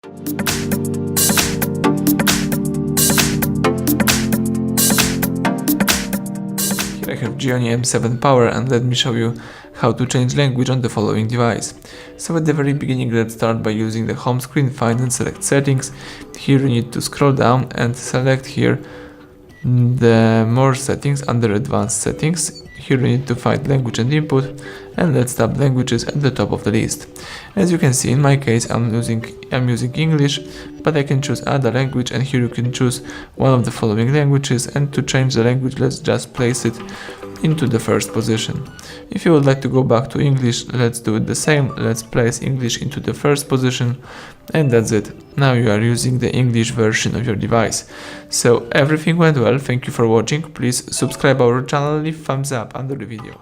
Here I have GIONEE M7 Power, and let me show you how to change language on the following device. So at the very beginning, let's start by using the home screen, find and select settings. Here you need to scroll down and select here the more settings under advanced settings. Here you need to find language and input, and let's tap languages at the top of the list. As you can see, in my case I'm using English, but I can choose other language, and here you can choose one of the following languages, and to change the language let's just place it into the first position. If you would like to go back to English, let's do it the same. Let's place English into the first position, and that's it. Now you are using the English version of your device. So everything went well. Thank you for watching. Please subscribe our channel and leave thumbs up under the video.